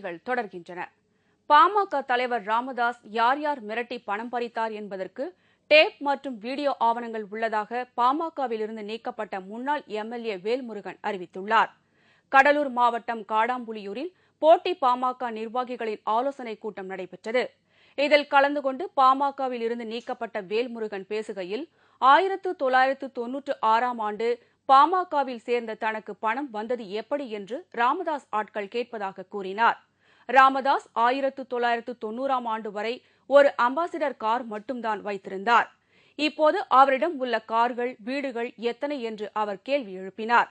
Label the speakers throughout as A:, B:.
A: செய்திகள் தொடர்கின்றன. பாமக தலைவர் ராமதாஸ் யார் யார் மிரட்டி பணம் பறித்தார் என்பதற்கு டேப் மற்றும் வீடியோ ஆவணங்கள் உள்ளதாக பாமகவில் இருந்து நீக்கப்பட்ட முன்னாள் எம்எல்ஏ வேல்முருகன் அறிவித்துள்ளார். கடலூர் மாவட்டம் காடாம்புலியூரில் போட்டி பாமக நிர்வாகிகளின் ஆலோசனைக் கூட்டம் நடைபெற்றது. இதில் கலந்து கொண்டு பாமகவில் இருந்து நீக்கப்பட்ட வேல்முருகன் பேசுகையில் 1996ஆம் ஆண்டு பாமகவில் சேர்ந்த தனக்கு பணம் வந்தது எப்படி என்று ராமதாஸ் ஆட்கள் கேட்பதாக கூறினார். ராமதாஸ் 1990ஆம் ஆண்டு வரை ஒரு அம்பாசிடர் கார் மட்டும்தான் வைத்திருந்தார். இப்போது அவரிடம் உள்ள கார்கள், வீடுகள் எத்தனை என்று அவர் கேள்வி எழுப்பினார்.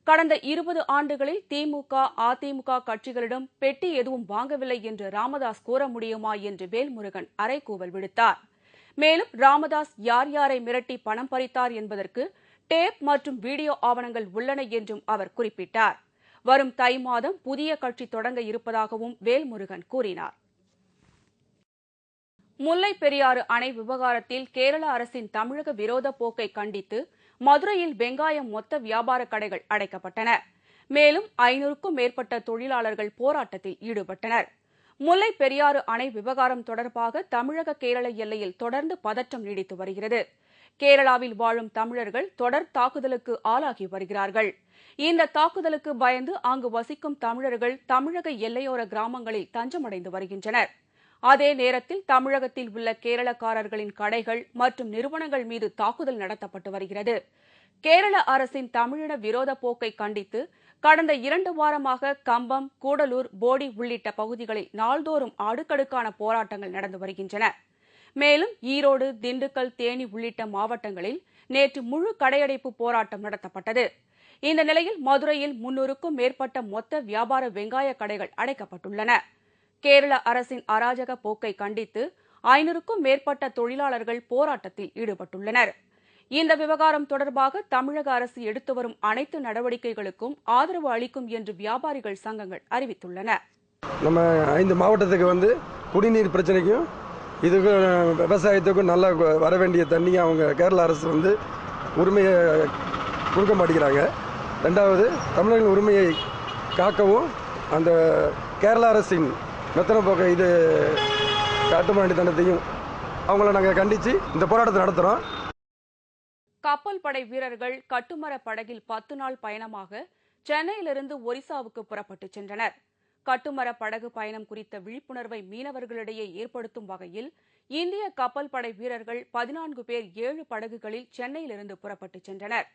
A: கடந்த 20 ஆண்டுகளில் திமுக, அதிமுக கட்சிகளிடம் பெட்டி எதுவும் வாங்கவில்லை என்று ராமதாஸ் கூற முடியுமா என்று வேல்முருகன் அறைகூவல் விடுத்தார். மேலும் ராமதாஸ் யார் யாரை மிரட்டி பணம் பறித்தார் என்பதற்கு டேப் மற்றும் வீடியோ ஆவணங்கள் உள்ளன என்றும் அவர் குறிப்பிட்டார். வரும் தை மாதம் புதிய கட்சி தொடங்க இருப்பதாகவும் வேல்முருகன் கூறினார். முல்லைப் பெரியாறு அணை விவகாரத்தில் கேரள அரசின் தமிழக விரோத போக்கை கண்டித்து மதுரையில் வெங்காயம் மொத்த வியாபார கடைகள் அடைக்கப்பட்டன. மேலும் 500க்கும் மேற்பட்ட தொழிலாளர்கள் போராட்டத்தில் ஈடுபட்டனர். முல்லைப் பெரியாறு அணை விவகாரம் தொடர்பாக தமிழக கேரள எல்லையில் தொடர்ந்து பதற்றம் நீடித்து வருகிறது. கேரளாவில் வாழும் தமிழர்கள் தொடர் தாக்குதலுக்கு ஆளாகி வருகிறார்கள். இந்த தாக்குதலுக்கு பயந்து அங்கு வசிக்கும் தமிழர்கள் தமிழக எல்லையோர கிராமங்களில் தஞ்சமடைந்து வருகின்றனர். அதே நேரத்தில் தமிழகத்தில் உள்ள கேரளக்காரர்களின் கடைகள் மற்றும் நிறுவனங்கள் மீது தாக்குதல் நடத்தப்பட்டு வருகிறது. கேரள அரசின் தமிழின விரோத போக்கை கண்டித்து கடந்த 2 வாரமாக கம்பம், கூடலூர், போடி உள்ளிட்ட பகுதிகளில் நாள்தோறும் அடுக்கடுக்கான போராட்டங்கள் நடந்து வருகின்றன. மேலும் ஈரோடு, திண்டுக்கல், தேனி உள்ளிட்ட மாவட்டங்களில் நேற்று முழு கடையடைப்பு போராட்டம் நடத்தப்பட்டது. இந்த நிலையில் மதுரையில் 300க்கும் மேற்பட்ட மொத்த வியாபார வெங்காய கடைகள் அடைக்கப்பட்டுள்ளன. கேரள அரசின் அராஜக போக்கை கண்டித்து 500க்கும் மேற்பட்ட தொழிலாளர்கள் போராட்டத்தில் ஈடுபட்டுள்ளனர். இந்த விவகாரம் தொடர்பாக தமிழக அரசு எடுத்து வரும் அனைத்து நடவடிக்கைகளுக்கும் ஆதரவு அளிக்கும் என்று வியாபாரிகள் சங்கங்கள் அறிவித்துள்ளன.
B: நம்ம 5 மாவட்டத்துக்கு குடிநீர் பிரச்சனைக்கும் இதுக்கு விவசாயத்துக்கும் நல்லா வர வேண்டிய தண்ணியை அவங்க கேரள அரசு உரிமையை கொடுக்க மாட்டேங்கிறாங்க. 2வது தமிழர்களின் உரிமையை காக்கவும் அந்த கேரள அரசின் மெத்தன போக்க இது காட்டுமாண்டித்தனத்தையும் அவங்கள நாங்கள் கண்டித்து இந்த போராட்டத்தை நடத்துகிறோம்.
A: கப்பல் படை வீரர்கள் கட்டுமர படகில் 10 நாள் பயணமாக சென்னையிலிருந்து ஒரிசாவுக்கு புறப்பட்டுச் சென்றனர். கட்டுமர படகு பயணம் குறித்த விழிப்புணர்வை மீனவர்களிடையே ஏற்படுத்தும் வகையில் இந்திய கப்பல் படை வீரர்கள் 14 பேர் 7 படகுகளில் சென்னையிலிருந்து புறப்பட்டுச் சென்றனர்.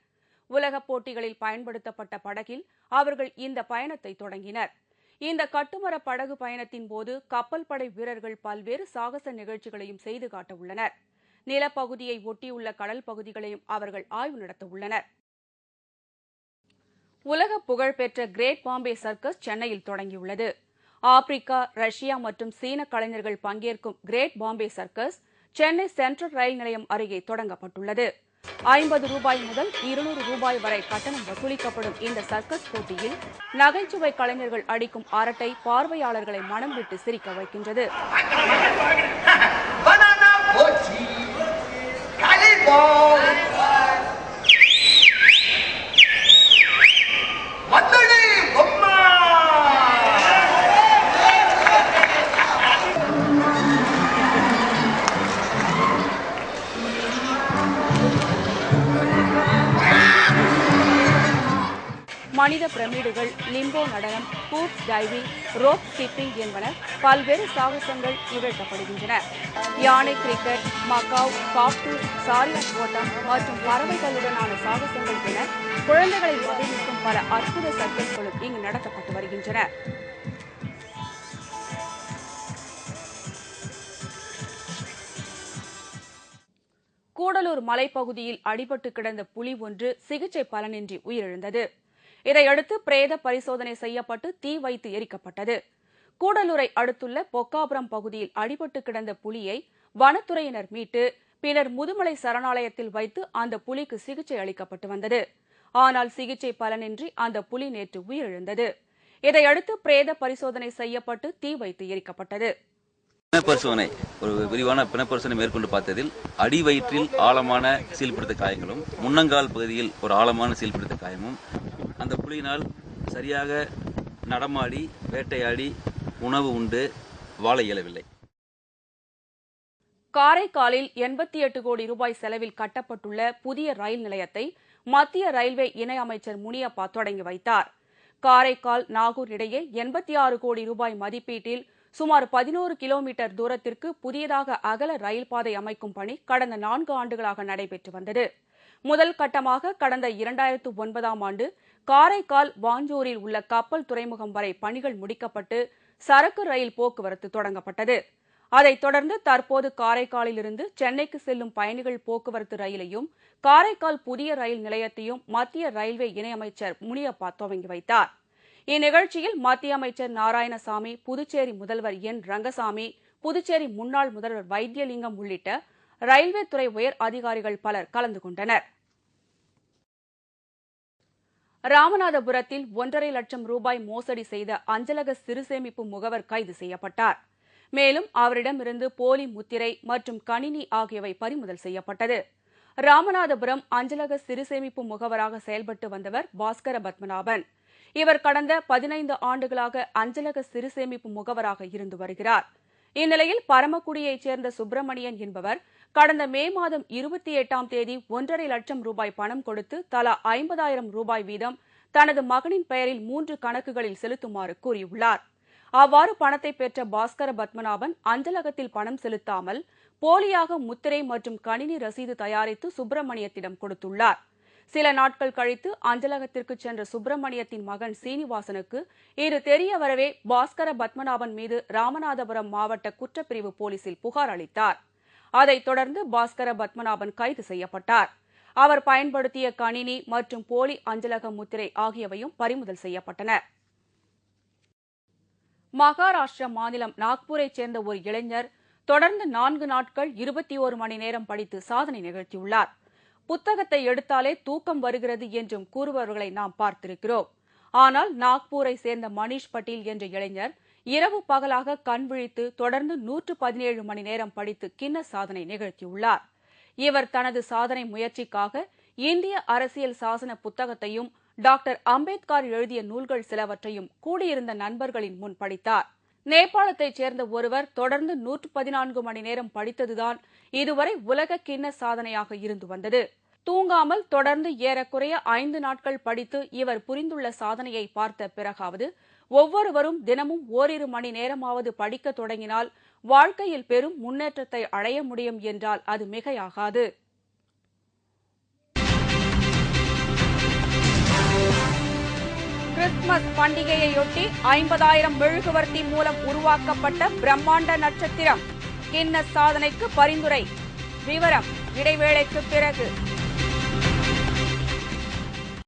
A: உலகப் போட்டிகளில் பயன்படுத்தப்பட்ட படகில் அவர்கள் இந்த பயணத்தை தொடங்கினர். இந்த கட்டுமர படகு பயணத்தின் போது கப்பல் படை வீரர்கள் பல்வேறு சாகச நிகழ்ச்சிகளையும் செய்து காட்ட உள்ளனர். நிலப்பகுதியை ஒட்டியுள்ள கடல் பகுதிகளையும் அவர்கள் ஆய்வு நடத்த உள்ளனர். உலக புகழ்பெற்ற கிரேட் பாம்பே சர்க்கஸ் சென்னையில் தொடங்கியுள்ளது. ஆப்பிரிக்கா, ரஷ்யா மற்றும் சீன கலைஞர்கள் பங்கேற்கும் great Bombay circus Chennai central ரயில் நிலையம் அருகே தொடங்கப்பட்டுள்ளது. 50 ரூபாய் முதல் 200 ரூபாய் வரை கட்டணம் வசூலிக்கப்படும் இந்த சர்க்கஸ் போட்டியில் நகைச்சுவை கலைஞர்கள் அடிக்கும் அரட்டை பார்வையாளர்களை மனம் விட்டு சிரிக்க வைக்கின்றது. மனித பிரமிடுகள், லிம்போ நடனம், ஹூப் டைவிங், ரோப் ஸ்கிப்பிங் என்பன பல்வேறு சாகசங்கள் நிகழ்த்தப்படுகின்றன. யானை கிரிக்கெட், மக்காவ், காப்பு, சாரியாட் ஓட்டம் மற்றும் பறவைகளுடனான சாகசங்கள் என குழந்தைகளை மகிழ்விக்கும் பல அற்புத சர்க்கஸ்களும் இங்கு நடத்தப்பட்டு வருகின்றன. கூடலூர் மலைப்பகுதியில் அடிபட்டு கிடந்த புலி ஒன்று சிகிச்சை பலனின்றி உயிரிழந்தது. இதையடுத்து பிரேத பரிசோதனை செய்யப்பட்டு தீ வைத்து எரிக்கப்பட்டது. கூடலூரை அடுத்துள்ள பொக்காபுரம் பகுதியில் அடிபட்டு கிடந்த புலியை வனத்துறையினர் மீட்டு பின்னர் முதுமலை சரணாலயத்தில் வைத்து அந்த புலிக்கு சிகிச்சை அளிக்கப்பட்டு வந்தது. ஆனால் சிகிச்சை பலனின்றி அந்த புலி நேற்று உயிரிழந்தது. இதையடுத்து பிரேத பரிசோதனை செய்யப்பட்டு தீ வைத்து எரிக்கப்பட்டது.
C: பிணப்பரிசோதனை ஒரு விரிவான பிணப்பரிசோதனை மேற்கொண்டு பார்த்ததில் அடிவயிற்றில் ஆழமான சீல்பிடித்த காயங்களும், முன்னங்கால் பகுதியில் ஒரு ஆழமான சீல்பிடித்த காயமும், அந்த புலியினால் சரியாக நடமாடி வேட்டையாடி உணவு உண்டு வாழ இயலவில்லை.
A: காரைக்காலில் 88 கோடி ரூபாய் செலவில் கட்டப்பட்டுள்ள புதிய ரயில் நிலையத்தை மத்திய ரயில்வே இணையமைச்சர் முனியப்பா தொடங்கி வைத்தார். காரைக்கால் நாகூர் இடையே 86 கோடி ரூபாய் மதிப்பீட்டில் சுமார் 11 கிலோமீட்டர் தூரத்திற்கு புதியதாக அகல ரயில் பாதை அமைக்கும் பணி கடந்த 4 ஆண்டுகளாக நடைபெற்று வந்தது. முதல் கட்டமாக கடந்த 2009ஆம் ஆண்டு காரைக்கால் வாஞ்சூரில் உள்ள கப்பல் துறைமுகம் வரை பணிகள் முடிக்கப்பட்டு சரக்கு ரயில் போக்குவரத்து தொடங்கப்பட்டது. அதைத் தொடர்ந்து தற்போது காரைக்காலிலிருந்து சென்னைக்கு செல்லும் பயணிகள் போக்குவரத்து ரயிலையும் காரைக்கால் புதிய ரயில் நிலையத்தையும் மத்திய ரயில்வே இணையமைச்சர் முனியப்பா துவங்கி வைத்தார். இந்நிகழ்ச்சியில் மத்திய அமைச்சர் நாராயணசாமி, புதுச்சேரி முதல்வர் என் ரங்கசாமி, புதுச்சேரி முன்னாள் முதல்வர் வைத்தியலிங்கம் உள்ளிட்ட ரயில்வே துறை உயர் அதிகாரிகள் பலர் கலந்து கொண்டனர். ராமநாதபுரத்தில் 1.5 லட்சம் ரூபாய் மோசடி செய்த அஞ்சலக சிறுசேமிப்பு முகவர் கைது செய்யப்பட்டார். மேலும் அவரிடமிருந்து போலி முத்திரை மற்றும் கணினி ஆகியவை பறிமுதல் செய்யப்பட்டது. ராமநாதபுரம் அஞ்சலக சிறுசேமிப்பு முகவராக செயல்பட்டு வந்தவர் பாஸ்கர பத்மநாபன். இவர் கடந்த 15 ஆண்டுகளாக அஞ்சலக சிறுசேமிப்பு முகவராக இருந்து வருகிறார். இந்நிலையில் பரமக்குடியைச் சேர்ந்த சுப்பிரமணியன் என்பவர் கடந்த மே மாதம் 28ஆம் தேதி 1.5 லட்சம் ரூபாய் பணம் கொடுத்து தலா 50,000 ரூபாய் வீதம் தனது மகனின் பெயரில் 3 கணக்குகளில் செலுத்துமாறு கூறியுள்ளார். அவ்வாறு பணத்தை பெற்ற பாஸ்கர பத்மநாபன் அஞ்சலகத்தில் பணம் செலுத்தாமல் போலியாக முத்திரை மற்றும் கணினி ரசீது தயாரித்து சுப்பிரமணியத்திடம் கொடுத்துள்ளார். சில நாட்கள் கழித்து அஞ்சலகத்திற்கு சென்ற சுப்பிரமணியத்தின் மகன் சீனிவாசனுக்கு இது தெரிய வரவே பாஸ்கர பத்மநாபன் மீது ராமநாதபுரம் மாவட்ட குற்றப்பிரிவு போலீசில் புகார் அளித்தார். அதைத் தொடர்ந்து பாஸ்கர பத்மநாபன் கைது செய்யப்பட்டார். அவர் பயன்படுத்திய கணினி மற்றும் போலி அஞ்சலக முத்திரை ஆகியவையும் பறிமுதல் செய்யப்பட்டன. மகாராஷ்டிரா மாநிலம் நாக்பூரைச் சேர்ந்த ஒரு இளைஞர் தொடர்ந்து 4 நாட்கள் 21 மணி நேரம் படித்து சாதனை நிகழ்த்தியுள்ளார். புத்தகத்தை எடுத்தாலே தூக்கம் வருகிறது என்றும் கூறுபவர்களை நாம் பார்த்திருக்கிறோம். ஆனால் நாக்பூரை சேர்ந்த மணிஷ் பட்டேல் என்ற இளைஞர் இரவு பகலாக கண் விழித்து தொடர்ந்து 117 மணி நேரம் படித்து கின்ன சாதனை நிகழ்த்தியுள்ளார். இவர் தனது சாதனை முயற்சிக்காக இந்திய அரசியல் சாசன புத்தகத்தையும் டாக்டர் அம்பேத்கர் எழுதிய நூல்கள் சிலவற்றையும் கூடியிருந்த நண்பர்களின் முன் படித்தார். நேபாளத்தைச் சேர்ந்த ஒருவர் தொடர்ந்து 114 மணி நேரம் படித்ததுதான் இதுவரை உலக கிண்ண சாதனையாக இருந்து வந்தது. தூங்காமல் தொடர்ந்து ஏறக்குறைய 5 நாட்கள் படித்து இவர் புரிந்துள்ள சாதனையை பார்த்த பிறகாவது ஒவ்வொருவரும் தினமும் ஓரிரு மணி நேரமாவது படிக்க தொடங்கினால் வாழ்க்கையில் பெரும் முன்னேற்றத்தை அடைய முடியும் என்றால் அது மிகையாகாது. கிறிஸ்துமஸ் பண்டிகையையொட்டி 50,000 மெழுகுவர்த்தி மூலம் உருவாக்கப்பட்ட பிரம்மாண்ட நட்சத்திரம் கின்னஸ் சாதனைக்கு பரிந்துரை. விவரம் இடைவேளைக்கு பிறகு.